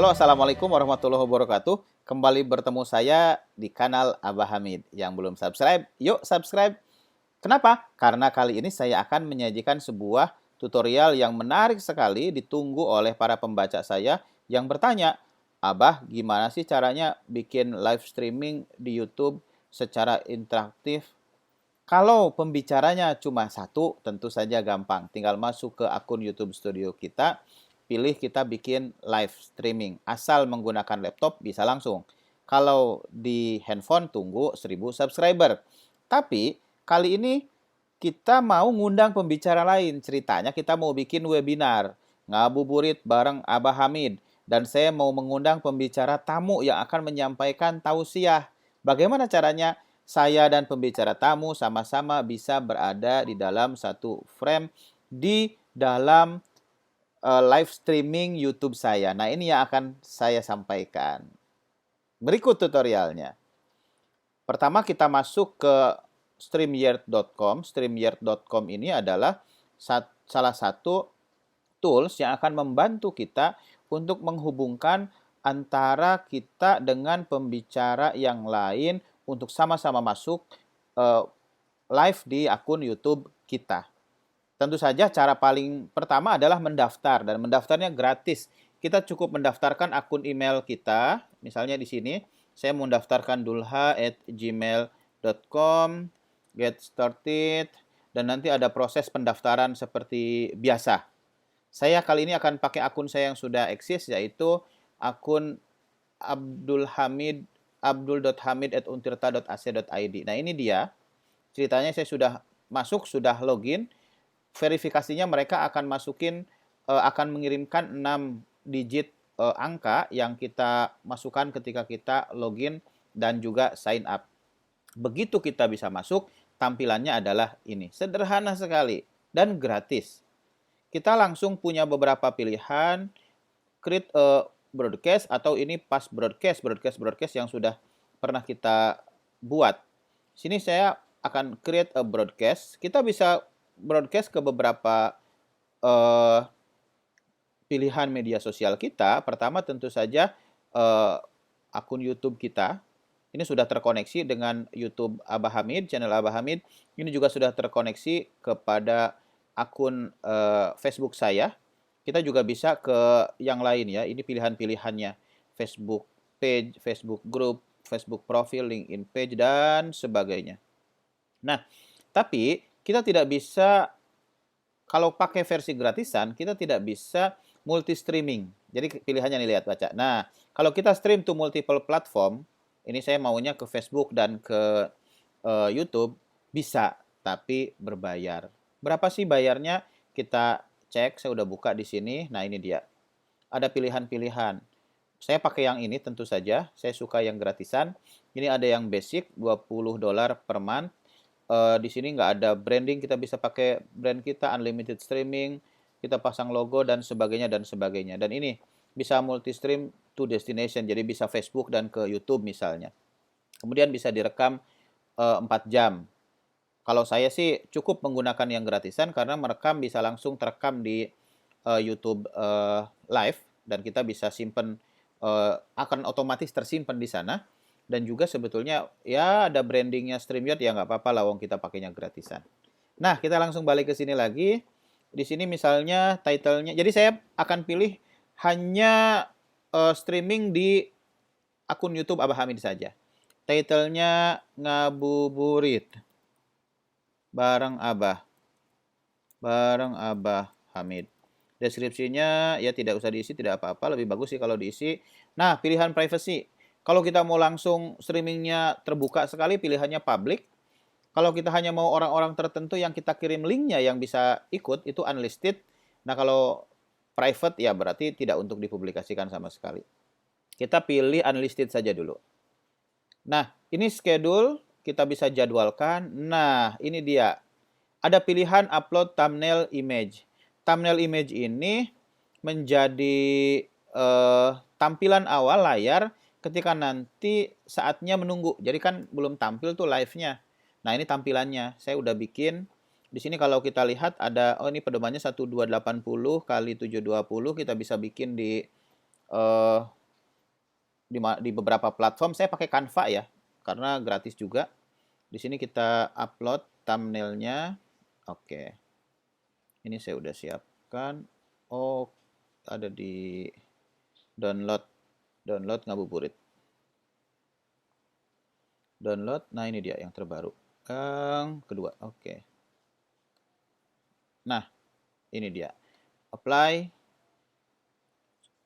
Halo, Assalamualaikum warahmatullahi wabarakatuh. Kembali bertemu saya di kanal Abah Hamid. Yang belum subscribe, yuk subscribe. Kenapa? Karena kali ini saya akan menyajikan sebuah tutorial yang menarik sekali ditunggu oleh para pembaca saya yang bertanya, Abah, gimana sih caranya bikin live streaming di YouTube secara interaktif? Kalau pembicaranya cuma satu, tentu saja gampang. Tinggal masuk ke akun YouTube Studio kita, pilih kita bikin live streaming. Asal menggunakan laptop bisa langsung. Kalau di handphone tunggu 1000 subscriber. Tapi kali ini kita mau ngundang pembicara lain. Ceritanya kita mau bikin webinar. Ngabuburit bareng Abah Hamid. Dan saya mau mengundang pembicara tamu yang akan menyampaikan tausiah. Bagaimana caranya? Saya dan pembicara tamu sama-sama bisa berada di dalam satu frame di dalam live streaming YouTube saya. Nah, ini yang akan saya sampaikan. Berikut tutorialnya. Pertama kita masuk ke streamyard.com. Streamyard.com ini adalah salah satu tools yang akan membantu kita untuk menghubungkan antara kita dengan pembicara yang lain untuk sama-sama masuk live di akun YouTube kita. Tentu saja cara paling pertama adalah mendaftar, dan mendaftarnya gratis. Kita cukup mendaftarkan akun email kita, misalnya di sini saya mendaftarkan dulha@gmail.com, get started, dan nanti ada proses pendaftaran seperti biasa. Saya kali ini akan pakai akun saya yang sudah eksis, yaitu akun abdul.hamid@untirta.ac.id. Nah, ini dia. Ceritanya saya sudah masuk, sudah login. Verifikasinya mereka akan akan mengirimkan 6 digit angka yang kita masukkan ketika kita login dan juga sign up. Begitu kita bisa masuk, tampilannya adalah ini. Sederhana sekali dan gratis. Kita langsung punya beberapa pilihan, create a broadcast, atau ini pas broadcast yang sudah pernah kita buat. Sini saya akan create a broadcast. Kita bisa broadcast ke beberapa pilihan media sosial kita. Pertama tentu saja akun YouTube kita. Ini sudah terkoneksi dengan YouTube Abah Hamid, channel Abah Hamid. Ini juga sudah terkoneksi kepada akun Facebook saya. Kita juga bisa ke yang lain ya. Ini pilihan-pilihannya. Facebook page, Facebook group, Facebook profile, LinkedIn page, dan sebagainya. Nah, tapi kita tidak bisa, kalau pakai versi gratisan, kita tidak bisa multi streaming. Jadi pilihannya nih, lihat, baca. Nah, kalau kita stream to multiple platform, ini saya maunya ke Facebook dan ke YouTube, bisa, tapi berbayar. Berapa sih bayarnya? Kita cek, saya udah buka di sini. Nah, ini dia. Ada pilihan-pilihan. Saya pakai yang ini tentu saja. Saya suka yang gratisan. Ini ada yang basic, $20 per month. Di sini nggak ada branding, kita bisa pakai brand kita, unlimited streaming, kita pasang logo dan sebagainya dan sebagainya. Dan ini bisa multi stream to destination, jadi bisa Facebook dan ke YouTube misalnya. Kemudian bisa direkam 4 jam. Kalau saya sih cukup menggunakan yang gratisan karena merekam bisa langsung terekam di YouTube live, dan kita bisa simpen, akan otomatis tersimpan di sana. Dan juga sebetulnya ya ada brandingnya StreamYard, ya nggak apa-apa lah, wong kita pakainya gratisan. Nah, kita langsung balik ke sini lagi. Di sini misalnya title-nya, jadi saya akan pilih hanya streaming di akun YouTube Abah Hamid saja. Title-nya ngabuburit bareng Abah Hamid. Deskripsinya ya tidak usah diisi, tidak apa-apa, lebih bagus sih kalau diisi. Nah, pilihan privacy. Kalau kita mau langsung streamingnya terbuka sekali, pilihannya public. Kalau kita hanya mau orang-orang tertentu yang kita kirim linknya yang bisa ikut, itu unlisted. Nah, kalau private ya berarti tidak untuk dipublikasikan sama sekali. Kita pilih unlisted saja dulu. Nah, ini schedule, kita bisa jadwalkan. Nah, ini dia. Ada pilihan upload thumbnail image. Thumbnail image ini menjadi tampilan awal layar ketika nanti saatnya menunggu. Jadi kan belum tampil tuh live-nya. Nah, ini tampilannya. Saya udah bikin. Di sini kalau kita lihat ada, oh ini pedomannya 1280 kali 720. Kita bisa bikin di eh, di beberapa platform. Saya pakai Canva ya, karena gratis juga. Di sini kita upload thumbnailnya. Oke, ini saya udah siapkan. Oh, ada di download ngabuburit. Download, nah ini dia yang terbaru. Yang kedua, oke. Nah, ini dia. Apply.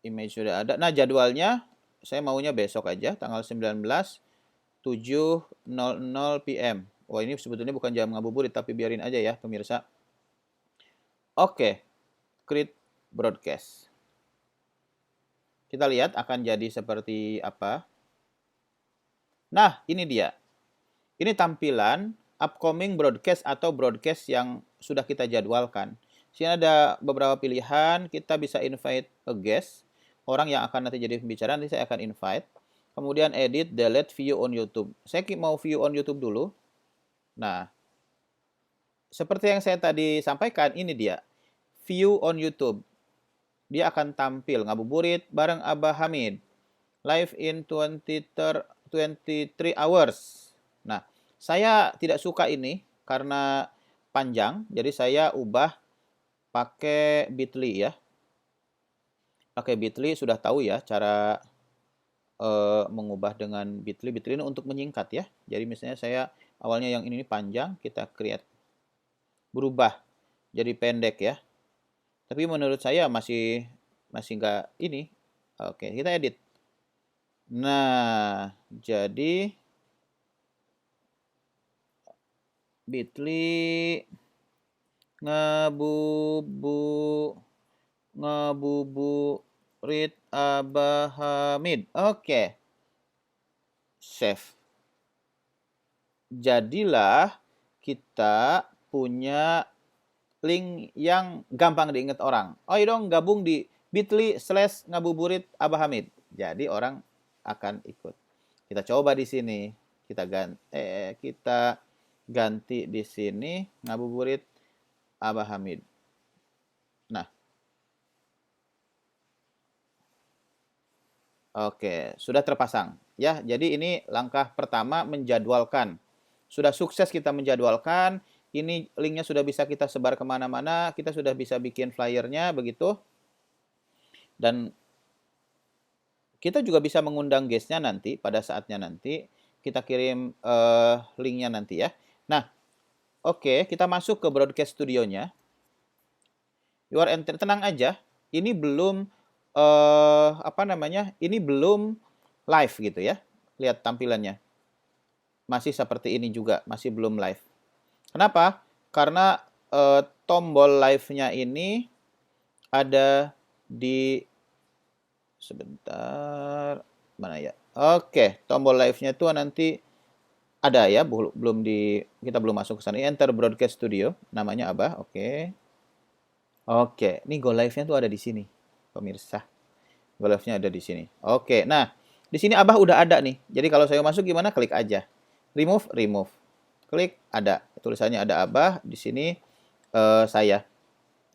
Image sudah ada. Nah, jadwalnya saya maunya besok aja, tanggal 19, 7.00 PM. Wah, ini sebetulnya bukan jam ngabuburit, tapi biarin aja ya, pemirsa. Oke, create broadcast. Kita lihat akan jadi seperti apa. Nah, ini dia. Ini tampilan upcoming broadcast atau broadcast yang sudah kita jadwalkan. Di sini ada beberapa pilihan, kita bisa invite a guest, orang yang akan nanti jadi pembicara, nanti saya akan invite. Kemudian edit, delete, view on YouTube. Saya mau view on YouTube dulu. Nah, seperti yang saya tadi sampaikan, ini dia. View on YouTube. Dia akan tampil ngabuburit bareng Abah Hamid. Live in 23 hours. Nah, saya tidak suka ini karena panjang, jadi saya ubah pakai Bitly ya. Pakai Bitly sudah tahu ya cara mengubah dengan Bitly. Bitly ini untuk menyingkat ya. Jadi misalnya saya awalnya yang ini panjang, kita create. Berubah jadi pendek ya. Tapi menurut saya masih nggak ini. Oke, kita edit. Nah, jadi Bitly ngabuburit Abah Hamid. Oke. Save. Jadilah kita punya link yang gampang diingat orang. Oh iya dong, gabung di bit.ly/ngabuburit Abah Hamid. Jadi orang akan ikut. Kita coba di sini. Kita ganti di sini ngabuburit Abah Hamid. Nah. Oke, sudah terpasang. Ya, jadi ini langkah pertama menjadwalkan. Sudah sukses kita menjadwalkan. Ini linknya sudah bisa kita sebar kemana-mana. Kita sudah bisa bikin flyernya, begitu. Dan kita juga bisa mengundang guestnya nanti, pada saatnya nanti. Kita kirim linknya nanti ya. Nah, oke, kita masuk ke broadcast studionya. Tenang aja, ini belum ini belum live gitu ya. Lihat tampilannya. Masih seperti ini juga, masih belum live. Kenapa? Karena tombol live-nya ini ada di sebentar, mana ya? Oke, tombol live-nya itu nanti ada ya, kita belum masuk ke sana. Enter broadcast studio, namanya Abah. Oke. Oke, ini go live-nya tuh ada di sini, pemirsa. Go live-nya ada di sini. Oke, nah di sini Abah udah ada nih. Jadi kalau saya masuk gimana? Klik aja. Remove. Klik, ada. Tulisannya ada Abah. Di sini saya.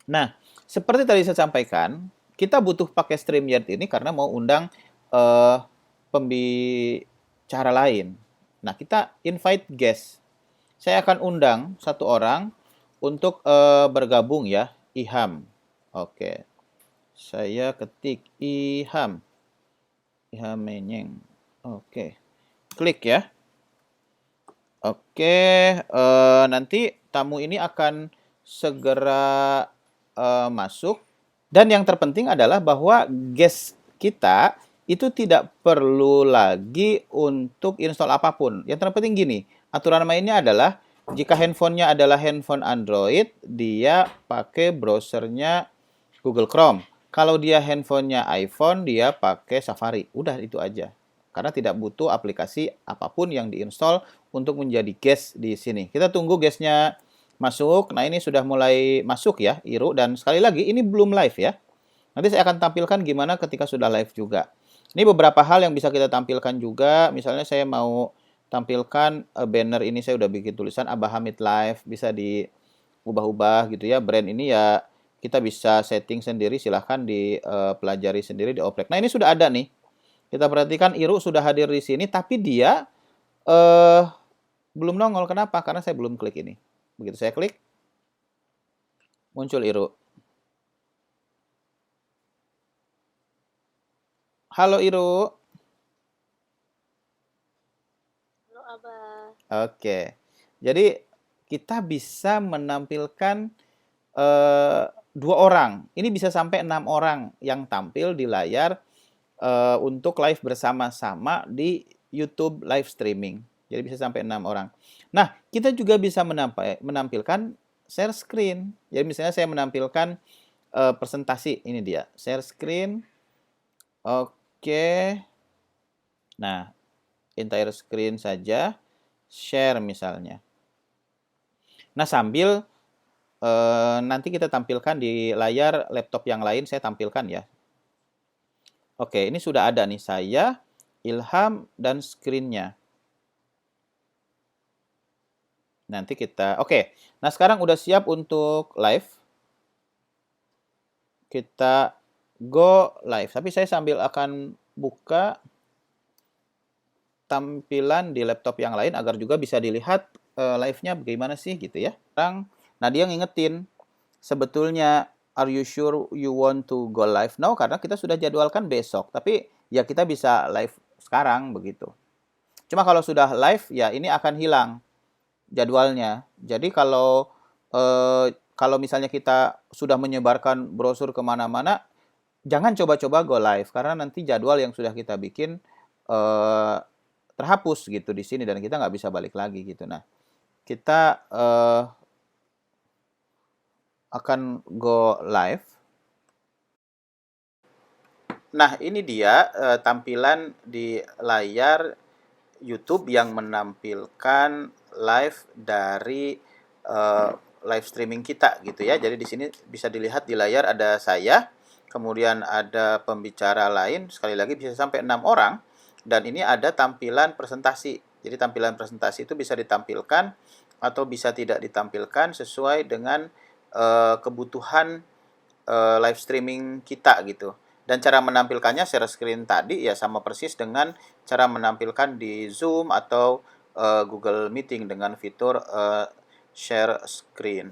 Nah, seperti tadi saya sampaikan, kita butuh pakai StreamYard ini karena mau undang pembicara lain. Nah, kita invite guest. Saya akan undang satu orang untuk bergabung ya, Iham. Oke. Saya ketik Iham Menyeng. Oke. Klik ya. Oke, nanti tamu ini akan segera masuk. Dan yang terpenting adalah bahwa guest kita itu tidak perlu lagi untuk install apapun. Yang terpenting gini, aturan mainnya adalah jika handphonenya adalah handphone Android, dia pakai browsernya Google Chrome. Kalau dia handphonenya iPhone, dia pakai Safari. Udah itu aja. Karena tidak butuh aplikasi apapun yang diinstal untuk menjadi guest di sini. Kita tunggu guestnya masuk. Nah, ini sudah mulai masuk ya, Iru. Dan sekali lagi, ini belum live ya. Nanti saya akan tampilkan gimana ketika sudah live juga. Ini beberapa hal yang bisa kita tampilkan juga. Misalnya saya mau tampilkan banner ini, saya udah bikin tulisan Abah Hamid Live. Bisa diubah-ubah gitu ya. Brand ini ya Kita bisa setting sendiri, silahkan dipelajari sendiri di oprek. Nah, ini sudah ada nih. Kita perhatikan Iru sudah hadir di sini, tapi dia eh, belum nongol. Kenapa? Karena saya belum klik ini. Begitu saya klik, muncul Iru. Halo Iru. Halo Abah. Oke. Jadi kita bisa menampilkan eh, 2 orang. Ini bisa sampai 6 orang yang tampil di layar untuk live bersama-sama di YouTube live streaming. Jadi bisa sampai 6 orang. Nah, kita juga bisa menampilkan share screen. Jadi misalnya saya menampilkan presentasi, ini dia, share screen. Oke. Nah, entire screen saja, share misalnya. Nah, sambil nanti kita tampilkan di layar laptop yang lain, saya tampilkan ya. Oke, ini sudah ada nih saya, Ilham, dan screen-nya. Nanti kita, oke. Nah, sekarang udah siap untuk live. Kita go live. Tapi saya sambil akan buka tampilan di laptop yang lain agar juga bisa dilihat live-nya bagaimana sih gitu ya. Nah, dia ngingetin sebetulnya, are you sure you want to go live now? Karena kita sudah jadwalkan besok. Tapi ya kita bisa live sekarang begitu. Cuma kalau sudah live ya ini akan hilang jadwalnya. Jadi kalau misalnya kita sudah menyebarkan brosur kemana-mana, jangan coba-coba go live karena nanti jadwal yang sudah kita bikin eh, terhapus gitu di sini dan kita nggak bisa balik lagi gitu. Nah, kita akan go live. Nah, ini dia tampilan di layar YouTube yang menampilkan live dari live streaming kita gitu ya. Jadi di sini bisa dilihat di layar ada saya, kemudian ada pembicara lain, sekali lagi bisa sampai 6 orang, dan ini ada tampilan presentasi. Jadi tampilan presentasi itu bisa ditampilkan atau bisa tidak ditampilkan sesuai dengan kebutuhan live streaming kita gitu. Dan cara menampilkannya share screen tadi ya sama persis dengan cara menampilkan di Zoom atau Google Meeting dengan fitur share screen.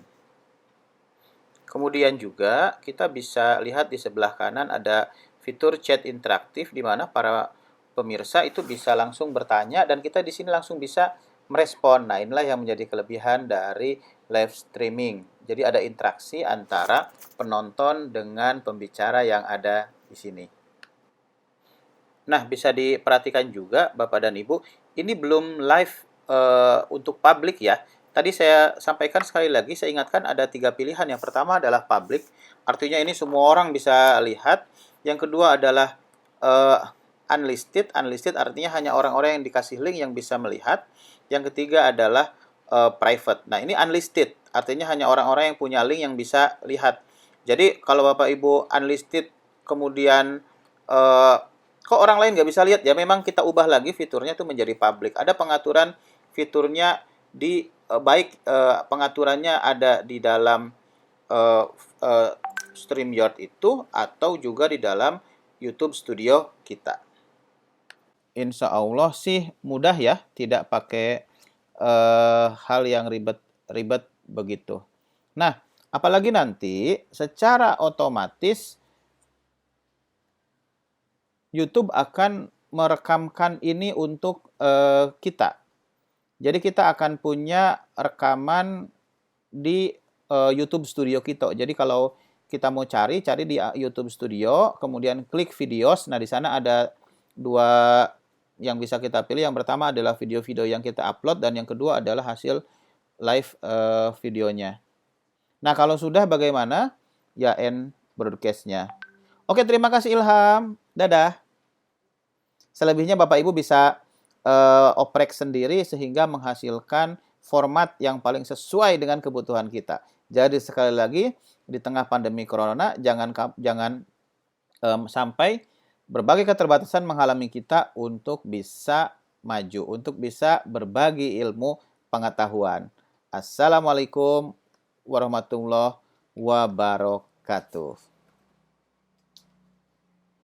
Kemudian juga kita bisa lihat di sebelah kanan ada fitur chat interaktif di mana para pemirsa itu bisa langsung bertanya dan kita di sini langsung bisa merespon. Nah, inilah yang menjadi kelebihan dari live streaming. Jadi ada interaksi antara penonton dengan pembicara yang ada di sini. Nah, bisa diperhatikan juga Bapak dan Ibu, ini belum live untuk publik ya. Tadi saya sampaikan sekali lagi, saya ingatkan ada 3 pilihan. Yang pertama adalah publik, artinya ini semua orang bisa lihat. Yang kedua adalah unlisted. Unlisted artinya hanya orang-orang yang dikasih link yang bisa melihat. Yang ketiga adalah private. Nah, ini unlisted, artinya hanya orang-orang yang punya link yang bisa lihat. Jadi, kalau Bapak Ibu unlisted, kemudian kok orang lain nggak bisa lihat, ya memang kita ubah lagi fiturnya itu menjadi public. Ada pengaturan fiturnya di baik pengaturannya ada di dalam uh, uh, StreamYard itu atau juga di dalam YouTube Studio kita. Insya Allah sih mudah ya, tidak pakai hal yang ribet-ribet begitu. Nah, apalagi nanti secara otomatis YouTube akan merekamkan ini untuk kita. Jadi kita akan punya rekaman di YouTube Studio kita. Jadi kalau kita mau cari di YouTube Studio, kemudian klik videos. Nah, di sana ada 2 yang bisa kita pilih. Yang pertama adalah video-video yang kita upload dan yang kedua adalah hasil live videonya. Nah, kalau sudah bagaimana? Ya end broadcast-nya. Oke, terima kasih Ilham. Dadah. Selebihnya Bapak Ibu bisa oprek sendiri sehingga menghasilkan format yang paling sesuai dengan kebutuhan kita. Jadi sekali lagi di tengah pandemi corona jangan sampai berbagai keterbatasan menghalangi kita untuk bisa maju, untuk bisa berbagi ilmu pengetahuan. Assalamualaikum warahmatullahi wabarakatuh. wabarakatuh.